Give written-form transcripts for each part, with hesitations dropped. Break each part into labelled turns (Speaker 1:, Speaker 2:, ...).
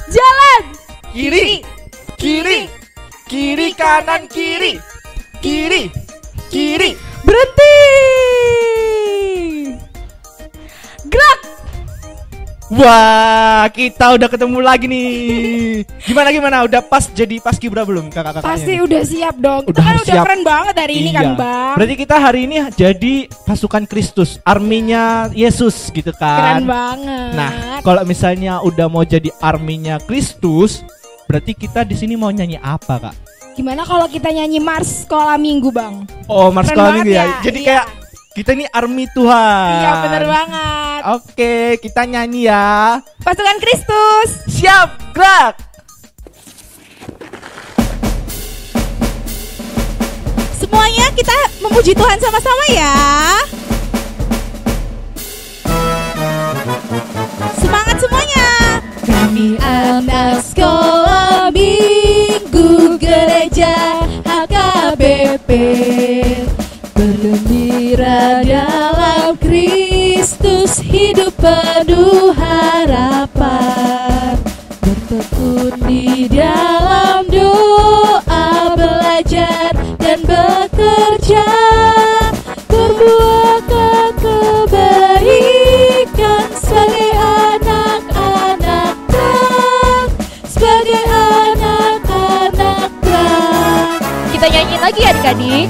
Speaker 1: Jalan.
Speaker 2: Kiri. Kiri. Kiri kanan kiri. Kiri. Kiri.
Speaker 1: Berhenti. Gerak.
Speaker 2: Wah, kita udah ketemu lagi nih. Gimana? Udah pas jadi paskibra belum kakak-kakaknya?
Speaker 1: Pasti
Speaker 2: nih?
Speaker 1: udah siap dong. Kita
Speaker 2: Udah
Speaker 1: kan
Speaker 2: siap.
Speaker 1: udah keren banget hari ini kan, Bang.
Speaker 2: Berarti kita hari ini jadi pasukan Kristus, arminya Yesus gitu kan.
Speaker 1: Keren banget.
Speaker 2: Nah, kalau misalnya udah mau jadi arminya Kristus, berarti kita di sini mau nyanyi apa, Kak?
Speaker 1: Gimana kalau kita nyanyi Mars Sekolah Minggu, Bang?
Speaker 2: Oh, Mars
Speaker 1: Keren
Speaker 2: Sekolah
Speaker 1: banget
Speaker 2: Minggu ya.
Speaker 1: ya,
Speaker 2: Jadi
Speaker 1: iya.
Speaker 2: kayak kita ini army Tuhan.
Speaker 1: Iya, bener banget.
Speaker 2: Oke, kita nyanyi ya.
Speaker 1: Pasukan Kristus.
Speaker 2: Siap, gerak.
Speaker 1: Semuanya kita memuji Tuhan sama-sama ya. Semangat semuanya. Kami anak sekolah minggu gereja HKBP, bergembira dalam Kristus, hidup penuh harapan, bertekun di dalam doa, belajar dan bekerja, berbuatkan kebaikan sebagai anak-anak terang, sebagai anak-anak terang. Kita nyanyi lagi ya adik-adik.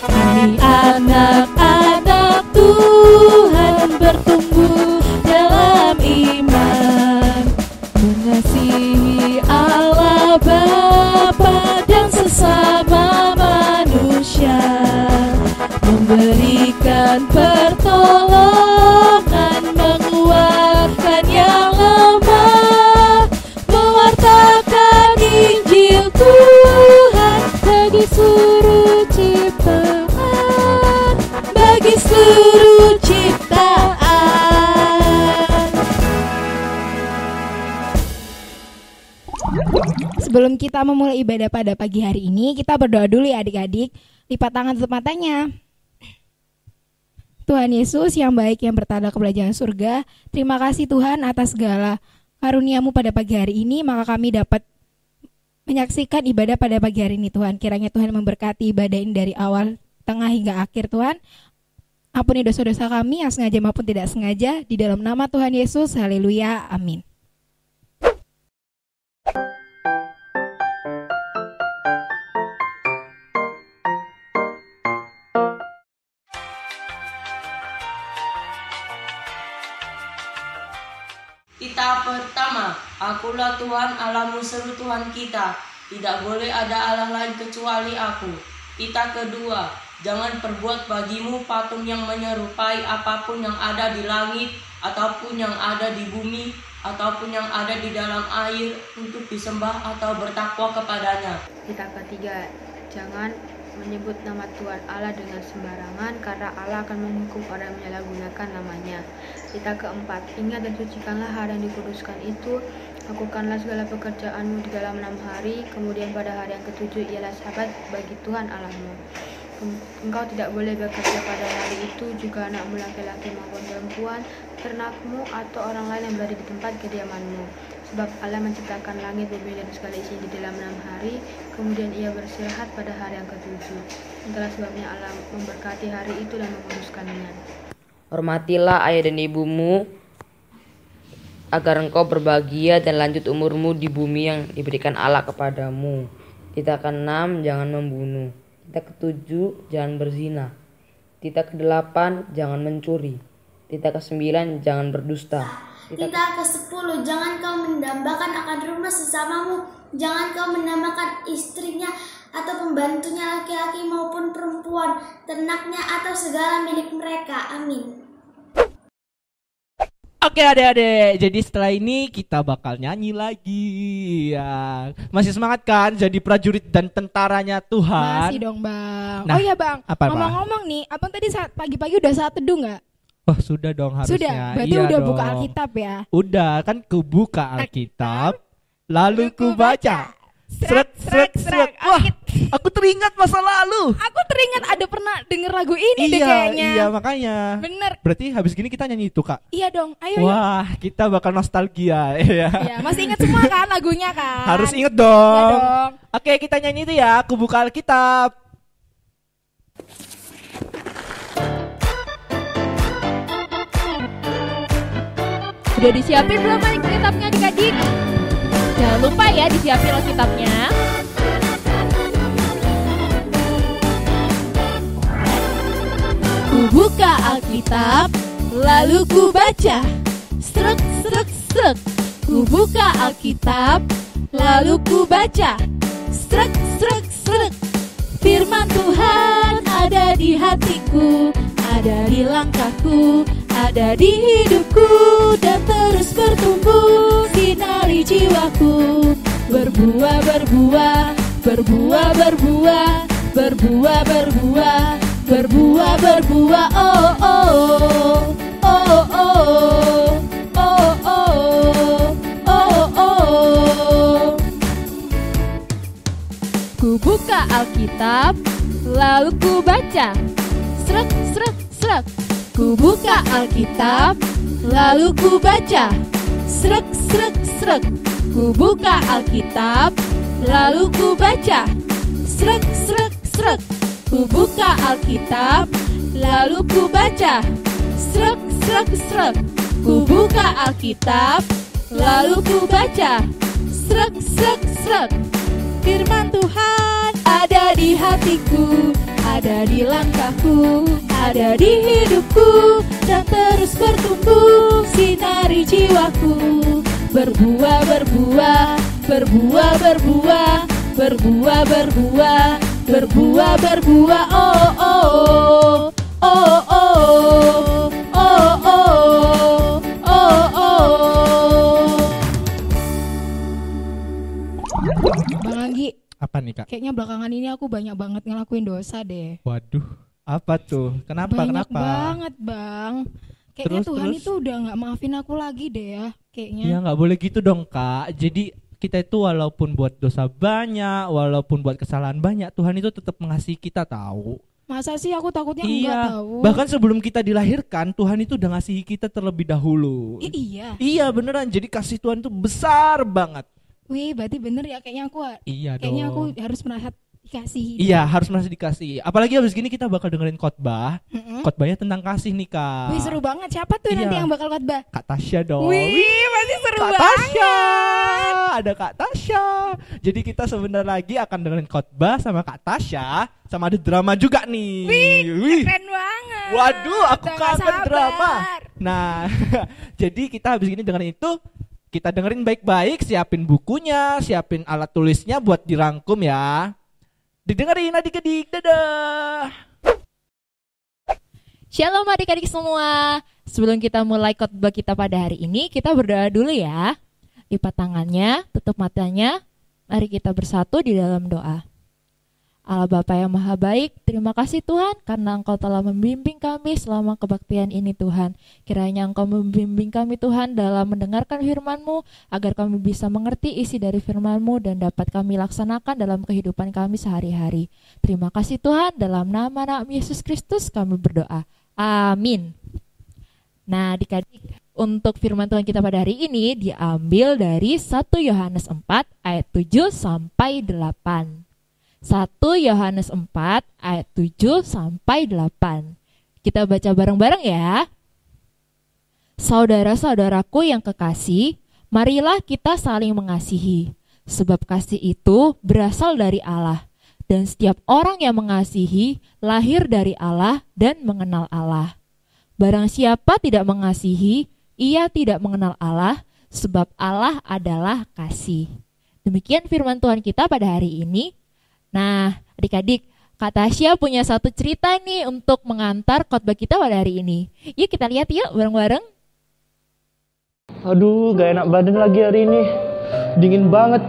Speaker 1: Kami anak-anak Tuhan, bertumbuh dalam iman, mengasihi Allah Bapa dan sesama manusia, memberikan pertolongan, menguatkan yang lemah, mewartakan Injil Tuhan bagi seluruh ciptaan, bagi seluruh ciptaan. Sebelum kita memulai ibadah pada pagi hari ini, kita berdoa dulu ya adik-adik. Lipat tangan tutup matanya. Tuhan Yesus yang baik, yang bertanda kebenaran surga, terima kasih Tuhan atas segala karunia-Mu pada pagi hari ini, maka kami dapat menyaksikan ibadah pada pagi hari ini Tuhan. Kiranya Tuhan memberkati ibadah ini dari awal, tengah hingga akhir Tuhan. Ampuni dosa-dosa kami yang sengaja maupun tidak sengaja, di dalam nama Tuhan Yesus, haleluya, amin.
Speaker 3: Kita pertama, akulah Tuhan Allahmu seru Tuhan kita, tidak boleh ada Allah lain kecuali aku. Kita kedua, jangan perbuat bagimu patung yang menyerupai apapun yang ada di langit, ataupun yang ada di bumi, ataupun yang ada di dalam air, untuk disembah atau bertakwa kepadanya.
Speaker 4: Kita ketiga, jangan menyebut nama Tuhan Allah dengan sembarangan, karena Allah akan menghukum orang yang menyalahgunakan namanya. Kita keempat, ingat dan sucikanlah hari yang dikuduskan itu, lakukanlah segala pekerjaanmu di dalam 6 hari, kemudian pada hari yang ketujuh ialah Sabat bagi Tuhan Allahmu. Engkau tidak boleh bekerja pada hari itu, juga anakmu laki-laki maupun perempuan, ternakmu atau orang lain yang berada di tempat kediamanmu. Sebab Allah menciptakan langit, bumi dan segala isinya di dalam 6 hari, kemudian ia beristirahat pada hari yang ketujuh. Itulah sebabnya Allah memberkati hari itu dan menguduskannya.
Speaker 5: Hormatilah ayah dan ibumu, agar engkau berbahagia dan lanjut umurmu di bumi yang diberikan Allah kepadamu. Kita ke-6, jangan membunuh. Kita ke-7, jangan berzina. Kita ke-8, jangan mencuri. Kita ke-9, jangan berdusta.
Speaker 6: Kita ke-10, jangan kau mendambakan akan rumah sesamamu. Jangan kau mendambakan istrinya atau pembantunya laki-laki maupun perempuan, ternaknya atau segala milik mereka. Amin.
Speaker 2: Oke adik-adik, jadi setelah ini kita bakal nyanyi lagi ya. Masih semangat kan jadi prajurit dan tentaranya Tuhan?
Speaker 1: Masih dong Bang.
Speaker 2: Nah,
Speaker 1: oh iya Bang,
Speaker 2: apa,
Speaker 1: ngomong-ngomong nih, Abang tadi saat pagi-pagi udah saat teduh gak?
Speaker 2: Oh sudah dong harusnya.
Speaker 1: Sudah, berarti
Speaker 2: iya
Speaker 1: udah
Speaker 2: dong.
Speaker 1: buka Alkitab ya?
Speaker 2: Udah kan kubuka Alkitab, lalu ku baca. Srek srek srek. Wah, Aku teringat masa lalu.
Speaker 1: Aku teringat ada pernah denger lagu ini deh kayaknya.
Speaker 2: Iya makanya.
Speaker 1: Bener.
Speaker 2: Berarti habis gini kita nyanyi itu, Kak.
Speaker 1: Iya dong, ayo yuk.
Speaker 2: Wah, kita bakal nostalgia ya.
Speaker 1: Iya, masih ingat semua kan lagunya kan?
Speaker 2: Harus inget
Speaker 1: Iya
Speaker 2: dong.
Speaker 1: dong.
Speaker 2: Oke, kita nyanyi itu ya. Aku buka Alkitab.
Speaker 7: Udah disiapin belum Alkitabnya adik-adik? Jangan lupa ya disiapin Alkitabnya.
Speaker 1: Ku buka Alkitab, lalu ku baca. Srek, srek, srek. Ku buka Alkitab, lalu ku baca. Srek, srek, srek. Firman Tuhan ada di hatiku, ada di langkahku, ada di hidupku, dan terus bertumbuh sinari jiwaku. Berbuah, berbuah, berbuah, berbuah, berbuah, berbuah, berbuah, berbuah. Oh, oh, oh, oh, oh, oh, oh, oh. Ku buka Alkitab, lalu ku baca. Srek, srek, srek. Ku buka Alkitab, lalu ku baca. Srek, srek, srek. Ku buka Alkitab, lalu ku baca. Srek, srek, srek. Ku buka Alkitab, lalu ku baca. Srek, srek, srek. Ku buka Alkitab, lalu ku baca. Srek, srek, srek. Firman Tuhan ada di hatiku, ada di langkahku, ada di hidupku, dan terus bertumbuh sinari jiwaku. Berbuah, berbuah, berbuah, berbuah, berbuah, berbuah, berbuah, berbuah. Oh, oh, oh, oh, oh, oh, oh, oh. Bang Anggi,
Speaker 2: Apa nih, Kak?
Speaker 1: kayaknya belakangan ini aku banyak banget ngelakuin dosa deh.
Speaker 2: Waduh, apa tuh? Kenapa?
Speaker 1: Banyak
Speaker 2: Kenapa?
Speaker 1: banget bang. Kayaknya
Speaker 2: Terus,
Speaker 1: Tuhan
Speaker 2: terus?
Speaker 1: itu udah gak maafin aku lagi deh ya. Kayaknya.
Speaker 2: Ya nggak boleh gitu dong, Kak. Jadi kita itu walaupun buat dosa banyak, walaupun buat kesalahan banyak, Tuhan itu tetap mengasihi kita tahu.
Speaker 1: Masa sih aku takutnya enggak
Speaker 2: Iya.
Speaker 1: tahu.
Speaker 2: Bahkan sebelum kita dilahirkan, Tuhan itu udah ngasihi kita terlebih dahulu.
Speaker 1: Iya.
Speaker 2: Iya beneran. Jadi kasih Tuhan itu besar banget.
Speaker 1: Wih, berarti bener ya kayaknya aku
Speaker 2: Iya
Speaker 1: kayaknya
Speaker 2: dong.
Speaker 1: aku harus merasa dikasihi.
Speaker 2: Iya harus merasa dikasih. Apalagi habis gini kita bakal dengerin khotbah.
Speaker 1: Mm-mm.
Speaker 2: Khotbahnya tentang kasih nih, Kak.
Speaker 1: Wih, seru banget. Siapa tuh
Speaker 2: Iya.
Speaker 1: nanti yang bakal khotbah?
Speaker 2: Kak Tasya dong.
Speaker 1: Wih, pasti seru
Speaker 2: Kak
Speaker 1: banget.
Speaker 2: Tasya. Ada Kak Tasya. Jadi kita sebentar lagi akan dengerin khotbah sama Kak Tasya. Sama ada drama juga nih. Wih.
Speaker 1: Keren banget.
Speaker 2: Waduh, aku
Speaker 1: Udah gak
Speaker 2: kangen
Speaker 1: sabar.
Speaker 2: drama. Nah, jadi kita habis ini dengerin itu, kita dengerin baik-baik, siapin bukunya, siapin alat tulisnya buat dirangkum ya. Didengerin adik-adik, dadah.
Speaker 7: Shalom adik-adik semua. Sebelum kita mulai khotbah kita pada hari ini, kita berdoa dulu ya. Lipat tangannya, tutup matanya. Mari kita bersatu di dalam doa. Allah Bapa yang Maha Baik, terima kasih Tuhan karena Engkau telah membimbing kami selama kebaktian ini Tuhan. Kiranya Engkau membimbing kami Tuhan dalam mendengarkan firman-Mu agar kami bisa mengerti isi dari firman-Mu dan dapat kami laksanakan dalam kehidupan kami sehari-hari. Terima kasih Tuhan, dalam nama Anak Yesus Kristus kami berdoa. Amin. Nah, adik-adik, untuk firman Tuhan kita pada hari ini diambil dari 1 Yohanes 4 ayat 7 sampai 8. 1 Yohanes 4 ayat 7 sampai 8. Kita baca bareng-bareng ya. Saudara-saudaraku yang kekasih, marilah kita saling mengasihi, sebab kasih itu berasal dari Allah, dan setiap orang yang mengasihi lahir dari Allah dan mengenal Allah. Barang siapa tidak mengasihi, ia tidak mengenal Allah, sebab Allah adalah kasih. Demikian firman Tuhan kita pada hari ini. Nah, adik-adik, Kak Tasya punya satu cerita nih untuk mengantar khotbah kita pada hari ini. Yuk kita lihat yuk bareng-bareng.
Speaker 8: Aduh, gak enak badan lagi hari ini. Dingin banget.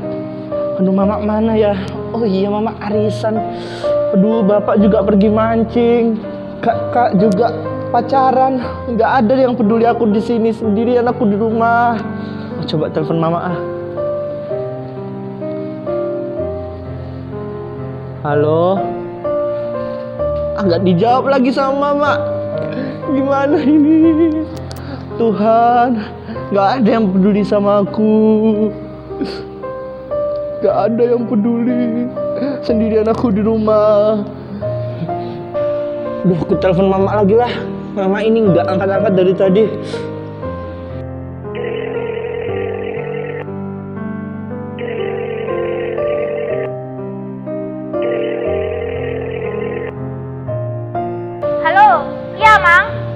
Speaker 8: Aduh, mama mana ya? Oh iya, mama arisan. Aduh, bapak juga pergi mancing. Kak juga pacaran. Gak ada yang peduli aku di sini, sendirian aku di rumah. Oh, coba telepon mama ah. Halo? Agak dijawab lagi sama Mama. Gimana ini? Tuhan, gak ada yang peduli sama aku. Gak ada yang peduli. Sendirian aku di rumah. Duh, aku telepon Mama lagi lah. Mama ini gak angkat-angkat dari tadi.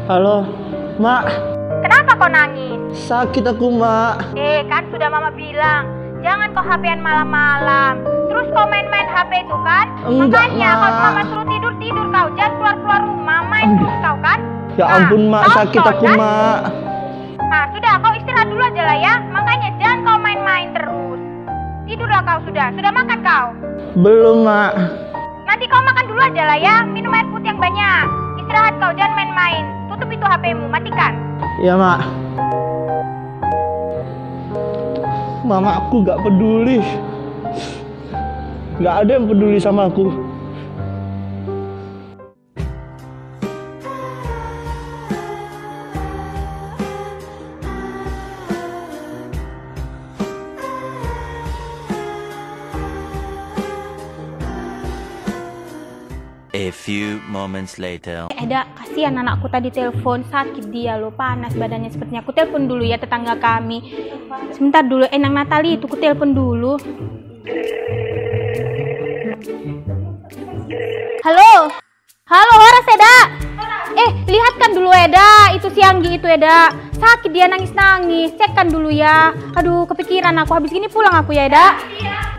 Speaker 8: Halo, Mak.
Speaker 9: Kenapa kau nangis?
Speaker 8: Sakit aku, Mak.
Speaker 9: Kan sudah Mama bilang, jangan kau HP-an malam-malam. Terus kau main-main HP itu kan?
Speaker 8: Enggak,
Speaker 9: Makanya
Speaker 8: Mak.
Speaker 9: kalau Mama suruh tidur-tidur kau, jangan keluar-keluar rumah, main terus kau kan?
Speaker 8: Ya ampun, Mak,
Speaker 9: kau
Speaker 8: sakit aku,
Speaker 9: kan?
Speaker 8: Mak.
Speaker 9: Nah, sudah kau istirahat dulu aja lah ya. Makanya jangan kau main-main terus. Tidurlah kau sudah. Sudah makan kau?
Speaker 8: Belum, Mak.
Speaker 9: Nanti kau makan dulu aja lah ya. Minum air putih yang banyak. Istirahat kau, jangan main-main. Tutup itu HP-mu, matikan.
Speaker 8: Ya, Mak. Mama aku gak peduli. Gak ada yang peduli sama aku.
Speaker 10: A few moments later.
Speaker 9: Eda, kasihan anakku tadi telepon, sakit dia loh, panas badannya sepertinya. Aku telepon dulu ya tetangga kami. Sebentar dulu, Nang Natali itu ku telepon dulu. Halo? Halo, Horas Eda? Lihatkan dulu Eda, itu si Anggi itu Eda. Sakit dia nangis-nangis, cekkan dulu ya. Aduh, kepikiran aku, habis gini pulang aku ya Eda.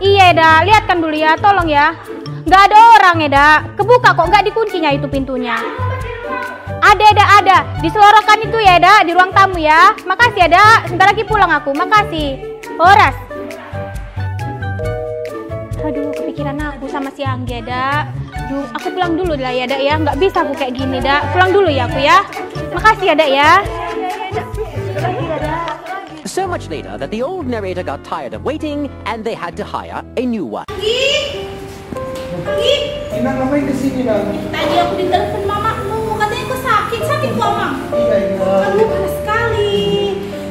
Speaker 9: Iya Eda, lihatkan dulu ya, tolong ya. Gak ada orang Eda, kebuka kok, gak dikuncinya itu pintunya. Ada Eda, ada, diselorokan itu ya Eda, di ruang tamu ya. Makasih Eda, sebentar lagi pulang aku, makasih. Horas. Aduh, kepikiran aku sama si Anggi Eda. Duh, aku pulang dulu lah ya Eda ya, gak bisa aku kayak gini Eda. Pulang dulu ya aku ya. Makasih Eda ya.
Speaker 11: So much later that the old narrator got tired of waiting and they had to hire a new one.
Speaker 8: Inang ngapain kesini, Nang?
Speaker 6: Tadi aku ditelepon mamamu, katanya aku sakit kok, Mam.
Speaker 8: Iya.
Speaker 6: Aduh, panas sekali.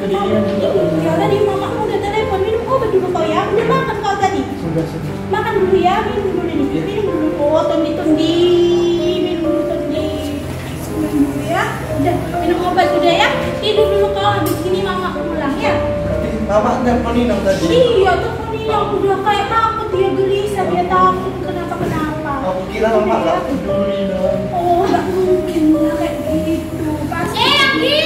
Speaker 6: Ya udah di mamamu udah telepon, minum obat dulu kau ya. Udah makan kau tadi?
Speaker 8: Sudah.
Speaker 6: Makan dulu ya, minum dulu nih. Minum dulu. Oh, tondi. Minum dulu ya. Udah, minum obat sudah ya. Tidur dulu kau, habis ini mama pulang ya.
Speaker 8: Mama telepon Inang tadi.
Speaker 6: Iya, telepon Inang udah kayak takut, dia gelisah, dia takut kenapa.
Speaker 8: Aku kira Mama gak peduli, Nang.
Speaker 6: Oh, gak mungkin lah kayak gitu. Pasti. Anggi!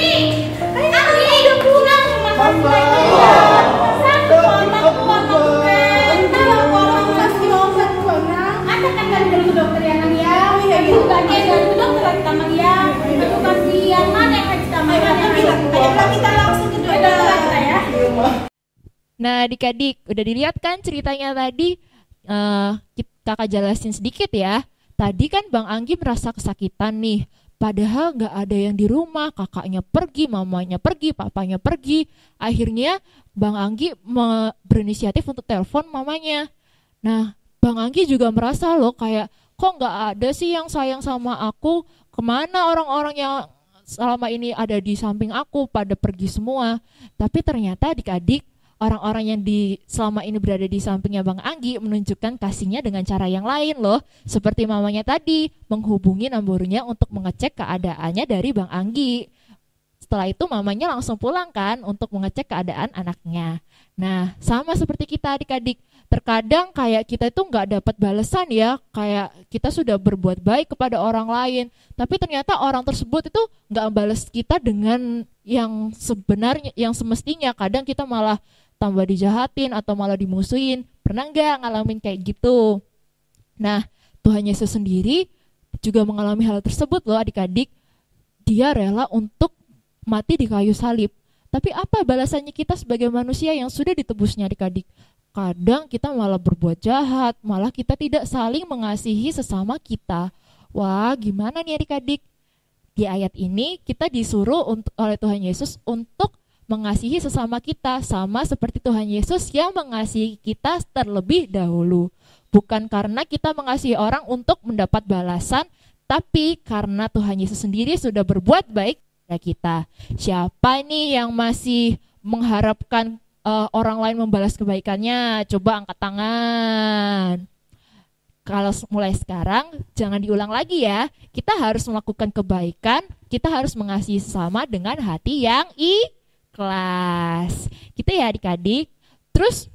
Speaker 6: Anggi udah pulang.
Speaker 8: Mama.
Speaker 6: Sakit mamaku kan. Aku kasih obat kok, Nang. Ada kan dari ke dokter ya, Nang ya? Iya, gitu. Gak ada dari ke dokter lagi Tamang ya. Aku kasihan, mana yang lagi Tamang ya? Ayo kita langsung ke dokter kita ya.
Speaker 7: Nah, adik-adik, udah dilihat kan ceritanya tadi? Kakak jelasin sedikit ya. Tadi kan Bang Anggi merasa kesakitan nih. Padahal gak ada yang di rumah. Kakaknya pergi, mamanya pergi, papanya pergi. Akhirnya Bang Anggi berinisiatif untuk telepon mamanya. Nah, Bang Anggi juga merasa loh kayak, kok gak ada sih yang sayang sama aku? Kemana orang-orang yang selama ini ada di samping aku? Pada pergi semua. Tapi ternyata adik-adik, orang-orang yang selama ini berada di sampingnya Bang Anggi menunjukkan kasihnya dengan cara yang lain loh. Seperti mamanya tadi, menghubungi nomornya untuk mengecek keadaannya dari Bang Anggi. Setelah itu mamanya langsung pulang kan untuk mengecek keadaan anaknya. Nah, sama seperti kita adik-adik. Terkadang kayak kita itu nggak dapat balasan ya, kayak kita sudah berbuat baik kepada orang lain. Tapi ternyata orang tersebut itu nggak balas kita dengan yang sebenarnya, yang semestinya. Kadang kita malah tambah dijahatin atau malah dimusuhin. Pernah nggak ngalamin kayak gitu? Nah, Tuhan Yesus sendiri juga mengalami hal tersebut loh adik-adik. Dia rela untuk mati di kayu salib. Tapi apa balasannya kita sebagai manusia yang sudah ditebusnya adik-adik? Kadang kita malah berbuat jahat, malah kita tidak saling mengasihi sesama kita. Wah, gimana nih adik-adik? Di ayat ini kita disuruh oleh Tuhan Yesus untuk mengasihi sesama kita, sama seperti Tuhan Yesus yang mengasihi kita terlebih dahulu. Bukan karena kita mengasihi orang untuk mendapat balasan, tapi karena Tuhan Yesus sendiri sudah berbuat baik pada kita. Siapa nih yang masih mengharapkan orang lain membalas kebaikannya? Coba angkat tangan. Kalau mulai sekarang jangan diulang lagi ya. Kita harus melakukan kebaikan, kita harus mengasihi sesama dengan hati yang ikhlas. Gitu ya adik-adik. Terus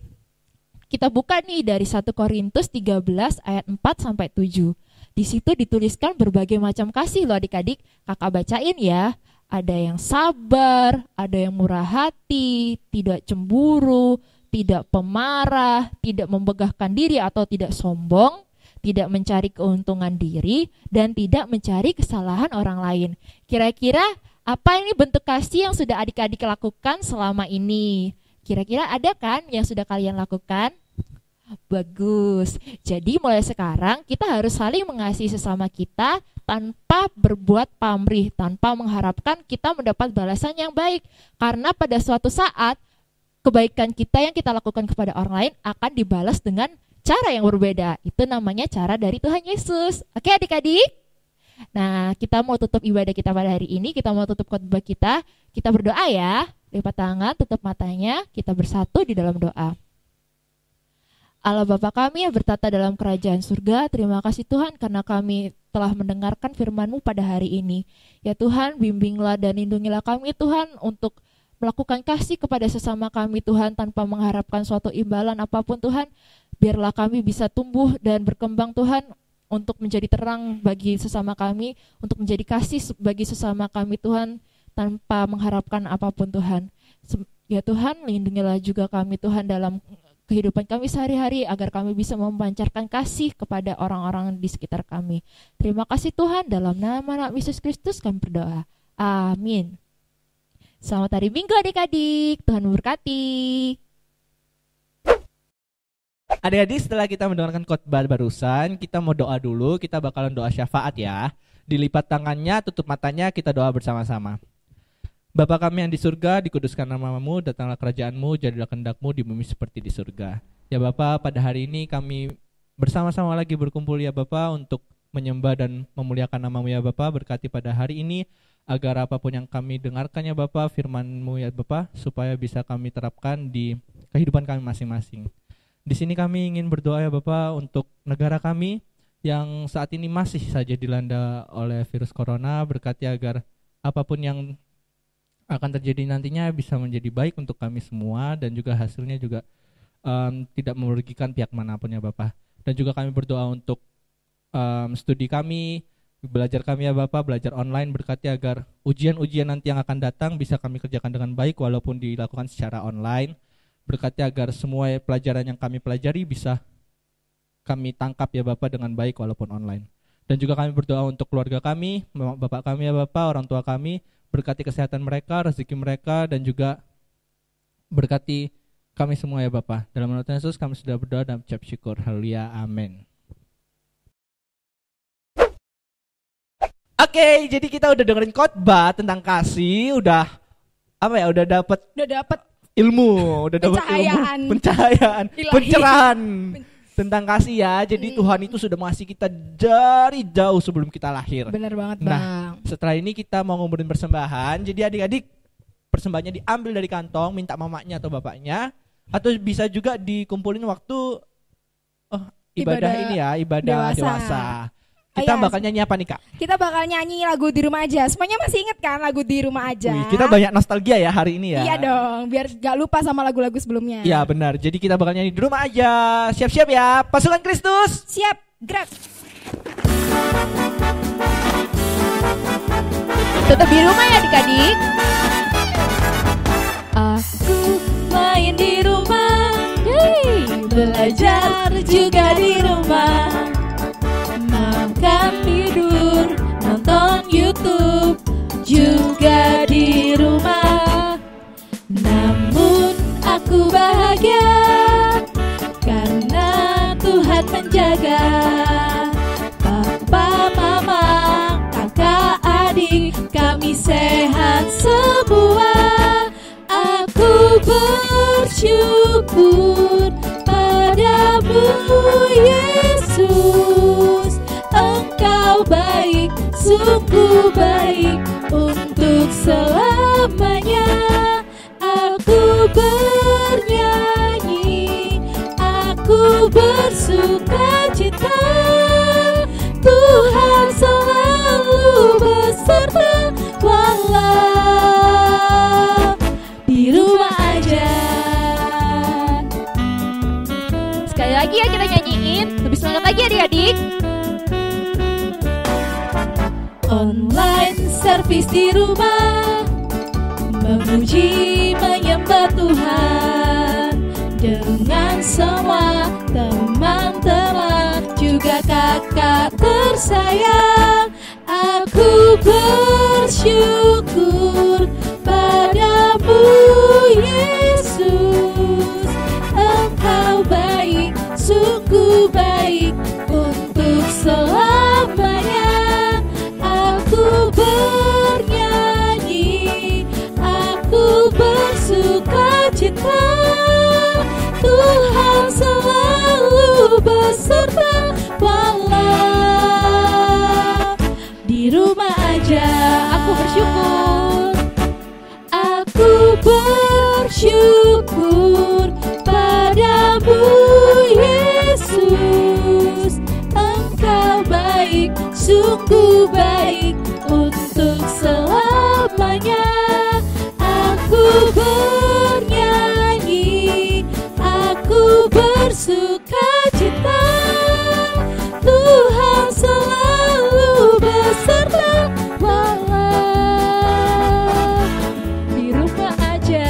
Speaker 7: kita buka nih dari 1 Korintus 13 ayat 4 sampai 7. Di situ dituliskan berbagai macam kasih loh adik-adik. Kakak bacain ya. Ada yang sabar, ada yang murah hati, tidak cemburu, tidak pemarah, tidak membegahkan diri atau tidak sombong, tidak mencari keuntungan diri, dan tidak mencari kesalahan orang lain. Kira-kira apa ini bentuk kasih yang sudah adik-adik lakukan selama ini? Kira-kira ada kan yang sudah kalian lakukan? Bagus. Jadi mulai sekarang kita harus saling mengasihi sesama kita tanpa berbuat pamrih, tanpa mengharapkan kita mendapat balasan yang baik. Karena pada suatu saat kebaikan kita yang kita lakukan kepada orang lain akan dibalas dengan cara yang berbeda. Itu namanya cara dari Tuhan Yesus. Oke adik-adik? Nah, kita mau tutup ibadah kita pada hari ini, kita mau tutup khotbah kita. Kita berdoa ya. Lipat tangan, tutup matanya, kita bersatu di dalam doa. Allah Bapa kami yang bertata dalam kerajaan surga, terima kasih Tuhan karena kami telah mendengarkan firman-Mu pada hari ini. Ya Tuhan, bimbinglah dan lindungilah kami Tuhan untuk melakukan kasih kepada sesama kami Tuhan tanpa mengharapkan suatu imbalan apapun Tuhan. Biarlah kami bisa tumbuh dan berkembang Tuhan untuk menjadi terang bagi sesama kami, untuk menjadi kasih bagi sesama kami Tuhan tanpa mengharapkan apapun Tuhan. Ya Tuhan, lindungilah juga kami Tuhan dalam kehidupan kami sehari-hari agar kami bisa memancarkan kasih kepada orang-orang di sekitar kami. Terima kasih Tuhan, dalam nama Yesus Kristus kami berdoa. Amin. Selamat hari Minggu adik-adik, Tuhan memberkati.
Speaker 2: Adik-adik, setelah kita mendengarkan khotbah barusan, kita mau doa dulu, kita bakalan doa syafaat ya. Dilipat tangannya, tutup matanya, kita doa bersama-sama. Bapa kami yang di surga, dikuduskan nama-Mu, datanglah kerajaan-Mu, jadilah kehendak-Mu di bumi seperti di surga. Ya Bapa, pada hari ini kami bersama-sama lagi berkumpul ya Bapa untuk menyembah dan memuliakan nama-Mu ya Bapa. Berkati pada hari ini agar apapun yang kami dengarkan ya Bapa, firman-Mu ya Bapa, supaya bisa kami terapkan di kehidupan kami masing-masing. Di sini kami ingin berdoa ya Bapa untuk negara kami yang saat ini masih saja dilanda oleh virus corona. Berkati agar apapun yang akan terjadi nantinya bisa menjadi baik untuk kami semua dan juga hasilnya juga tidak merugikan pihak manapun ya Bapak. Dan juga kami berdoa untuk studi kami, belajar kami ya Bapak, belajar online. Berkati agar ujian-ujian nanti yang akan datang bisa kami kerjakan dengan baik walaupun dilakukan secara online. Berkati agar semua pelajaran yang kami pelajari bisa kami tangkap ya Bapak dengan baik walaupun online. Dan juga kami berdoa untuk keluarga kami, Bapak kami ya Bapak, orang tua kami. Berkati kesehatan mereka, rezeki mereka, dan juga berkati kami semua ya Bapa. Dalam nama Tuhan Yesus kami sudah berdoa dan ucap syukur. Haleluya, amin. Oke, jadi kita udah dengerin khotbah tentang kasih, udah dapat ilmu, udah dapat pencahayaan, pencerahan tentang kasih ya. Jadi Tuhan itu sudah mengasihi kita dari jauh sebelum kita lahir.
Speaker 1: Benar banget
Speaker 2: Bang.
Speaker 1: Bang.
Speaker 2: Setelah ini kita mau ngumpurin persembahan. Jadi adik-adik persembahannya diambil dari kantong, minta mamanya atau bapaknya, atau bisa juga dikumpulin waktu ibadah ini ya, ibadah dewasa. Kita bakal nyanyi apa nih Kak?
Speaker 1: Kita bakal nyanyi lagu Di Rumah Aja. Semuanya masih inget kan lagu Di Rumah Aja?
Speaker 2: Wih, kita banyak nostalgia ya hari ini ya.
Speaker 1: Iya dong, biar gak lupa sama lagu-lagu sebelumnya.
Speaker 2: Iya benar, jadi kita bakal nyanyi Di Rumah Aja. Siap-siap ya, pasukan Kristus.
Speaker 1: Siap, gerak.
Speaker 7: Tetap di rumah ya adik-adik. Aku main di rumah, belajar juga di rumah. Makan, tidur, nonton YouTube juga di rumah. Namun aku bahagia karena Tuhan menjaga. Papa, mama, kakak, adik, kami sehat semua. Aku bersyukur padamu, Yesus. sungguh baik untuk selamanya. Aku bernyanyi, aku bersukacita, Tuhan selalu beserta walau di rumah aja. Sekali lagi ya kita nyanyiin, lebih semangat lagi adik-adik. Online service di rumah, memuji menyembah Tuhan dengan semua teman-teman, juga kakak tersayang. Aku bersyukur padamu Yesus, Engkau baik, sungguh baik untuk selamanya. Aku bernyanyi, aku bersukacita, Tuhan selalu beserta walau di rumah aja. Aku bersyukur, aku bersyukur padamu Yesus, Engkau baik, sungguh baik untuk selamanya. Aku bernyanyi, aku bersukacita, Tuhan selalu beserta walau di rumah aja.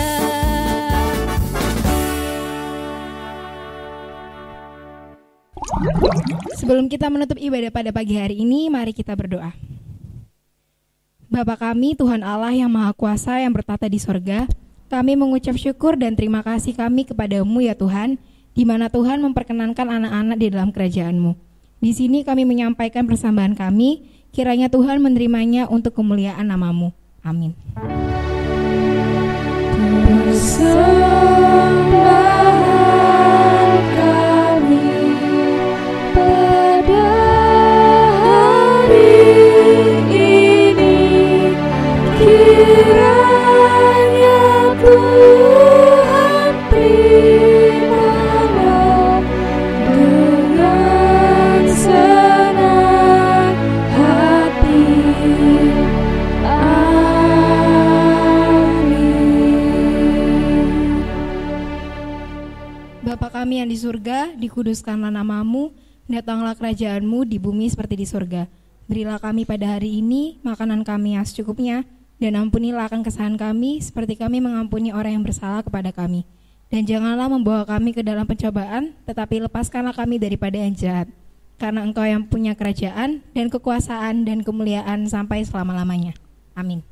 Speaker 1: Sebelum kita menutup ibadah pada pagi hari ini, mari kita berdoa. Bapa kami, Tuhan Allah yang Maha Kuasa yang bertata di sorga, kami mengucap syukur dan terima kasih kami kepadamu ya Tuhan, di mana Tuhan memperkenankan anak-anak di dalam kerajaan-Mu. Di sini kami menyampaikan persembahan kami, kiranya Tuhan menerimanya untuk kemuliaan nama-Mu. Amin.
Speaker 7: Persembahan kami pada hari ini, kiranya Tuhan terimalah dengan senang hati.
Speaker 1: Bapa kami yang di surga, dikuduskanlah nama-Mu, datanglah kerajaan-Mu di bumi seperti di surga. Berilah kami pada hari ini makanan kami yang secukupnya, dan ampunilah akan kesalahan kami seperti kami mengampuni orang yang bersalah kepada kami. Dan janganlah membawa kami ke dalam pencobaan, tetapi lepaskanlah kami daripada yang jahat. Karena Engkau yang punya kerajaan dan kekuasaan dan kemuliaan sampai selama-lamanya. Amin.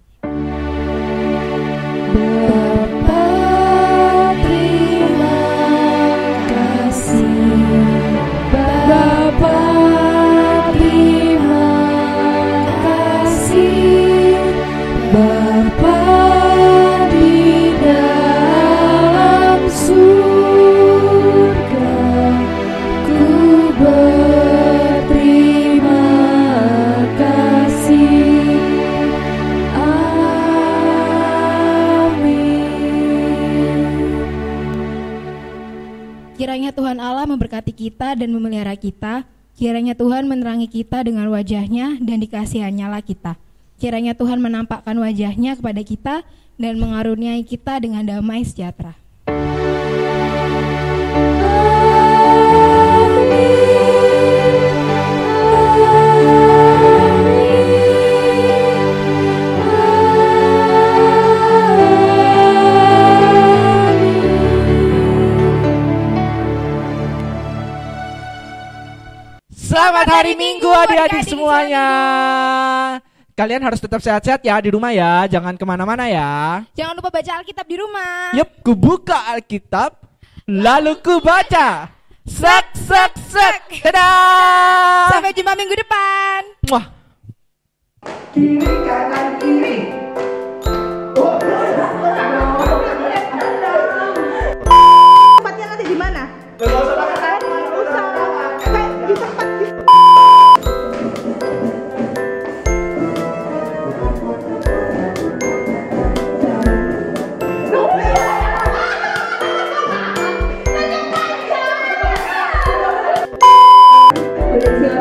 Speaker 1: Kiranya Tuhan Allah memberkati kita dan memelihara kita. Kiranya Tuhan menerangi kita dengan wajah-Nya dan dikasihannya-lah kita. Kiranya Tuhan menampakkan wajah-Nya kepada kita dan mengaruniai kita dengan damai sejahtera.
Speaker 2: Selamat hari Minggu adik-adik semuanya. Kalian harus tetap sehat-sehat ya di rumah ya. Jangan kemana-mana ya.
Speaker 1: Jangan lupa baca Alkitab di rumah.
Speaker 2: Yup, ku buka Alkitab, lalu ku baca. Sek, sek, sek. Dadah.
Speaker 1: Sampai jumpa minggu depan.
Speaker 2: Wah.
Speaker 12: Kiri, kanan, kiri.
Speaker 9: Tempatnya nanti di mana?
Speaker 12: Silakan.